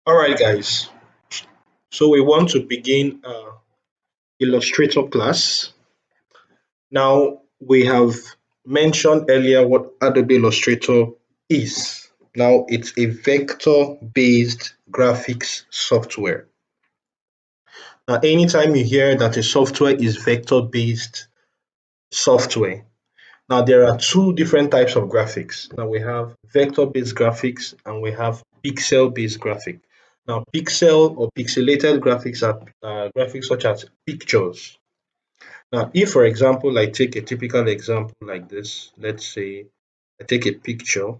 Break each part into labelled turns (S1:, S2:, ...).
S1: All right, guys. So we want to begin Illustrator class. Now we have mentioned earlier what Adobe Illustrator is. Now it's a vector-based graphics software. Now, anytime you hear that a software is vector-based software, now there are two different types of graphics. Now we have vector-based graphics and we have pixel-based graphics. Now pixel or pixelated graphics are graphics such as pictures. Now if, for example, I take a typical example like this, let's say I take a picture.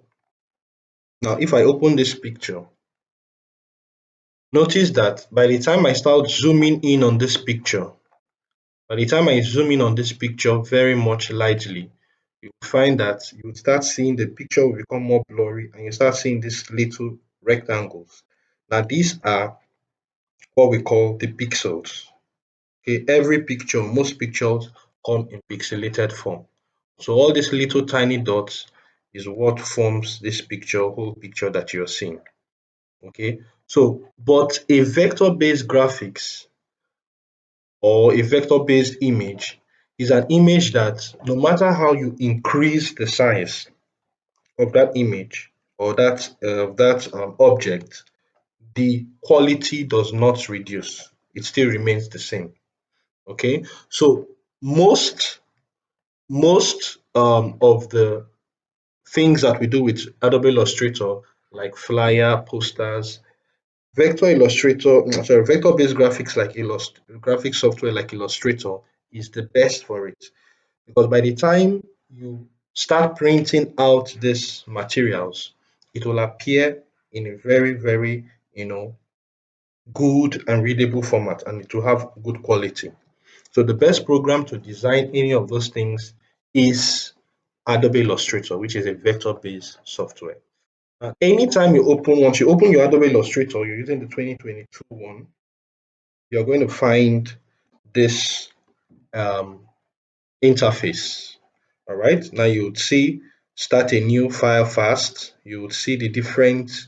S1: Now if I open this picture, notice that by the time I start zooming in on this picture, by the time I zoom in on this picture very much lightly, you find that you start seeing the picture will become more blurry and you start seeing these little rectangles. Now these are what we call the pixels. Okay, every picture, most pictures come in pixelated form. So all these little tiny dots is what forms this picture, whole picture that you're seeing. Okay, so but a vector-based graphics or a vector-based image is an image that no matter how you increase the size of that image or that object, the quality does not reduce. It still remains the same. Okay, so most of the things that we do with Adobe Illustrator, like flyer, posters, vector-based graphics like graphic software like Illustrator is the best for it. Because by the time you start printing out these materials, it will appear in a very, good and readable format, and it will have good quality. So the best program to design any of those things is Adobe Illustrator, which is a vector-based software. Anytime once you open your Adobe Illustrator, you're using the 2022 one, you're going to find this um, interface. All right, now you would see start a new file fast. You would see the different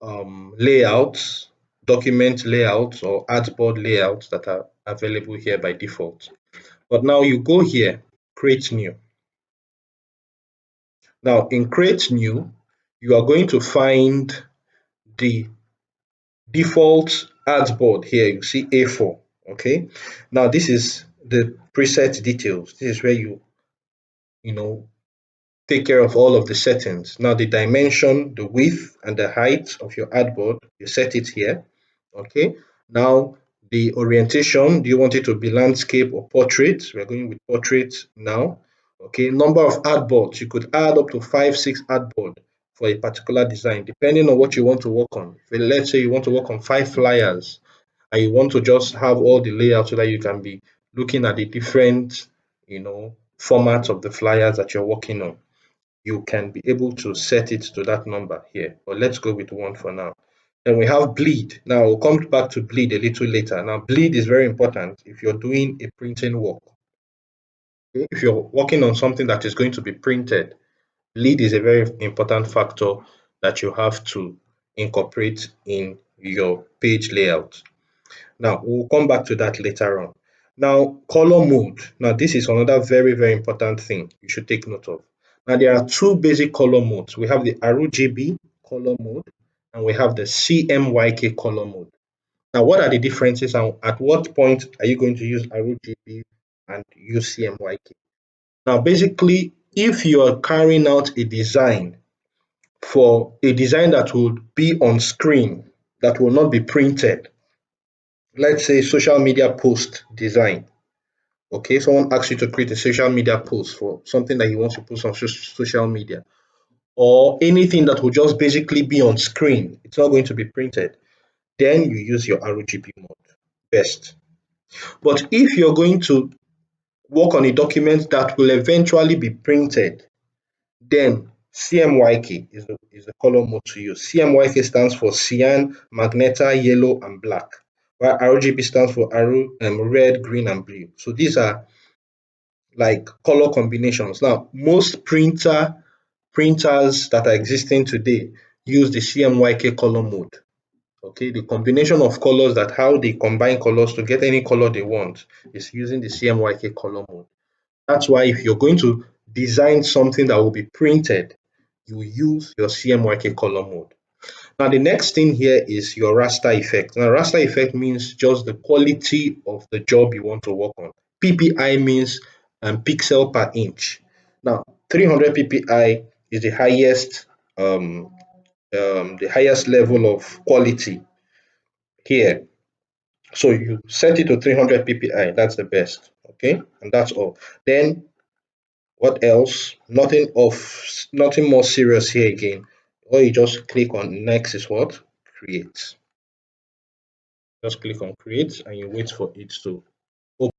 S1: layouts, document layouts or artboard layouts that are available here by default. But now you go here, create new. Now in create new, you are going to find the default artboard here. You see A4. Okay, now this is the preset details. This is where you know take care of all of the settings. Now the dimension, the width and the height of your artboard, you set it here. Okay. Now the orientation, do you want it to be landscape or portrait? We're going with portrait now. Okay. Number of artboards, you could add up to 5, 6 artboard for a particular design, depending on what you want to work on. Let's say you want to work on 5 flyers and you want to just have all the layouts so that you can be looking at the different, formats of the flyers that you're working on. You can be able to set it to that number here, but let's go with 1 for now. Then we have bleed. Now we'll come back to bleed a little later. Now bleed is very important if you're doing a printing work. Okay? If you're working on something that is going to be printed, bleed is a very important factor that you have to incorporate in your page layout. Now we'll come back to that later on. Now color mode. Now this is another very important thing you should take note of. Now there are two basic color modes. We have the RGB color mode and we have the CMYK color mode. Now what are the differences and at what point are you going to use RGB and use CMYK? Now basically, if you are carrying out a design that would be on screen, that will not be printed, let's say social media post design. Okay, someone asks you to create a social media post for something that you want to post on social media, or anything that will just basically be on screen, it's not going to be printed, then you use your RGB mode best. But if you're going to work on a document that will eventually be printed, then CMYK is the color mode to use. CMYK stands for cyan, magenta, yellow, and black, while RGB stands for red, green, and blue. So these are like color combinations. Now, most printers that are existing today use the CMYK color mode. Okay, the combination of colors, that how they combine colors to get any color they want, is using the CMYK color mode. That's why if you're going to design something that will be printed, you use your CMYK color mode. Now the next thing here is your raster effect. Now raster effect means just the quality of the job you want to work on. PPI means pixel per inch. Now 300 PPI is the highest level of quality here. So you set it to 300 PPI, that's the best. Okay, and that's all. Then what else? Nothing more serious here again. Or you just click on next is what? Create. Just click on create and you wait for it to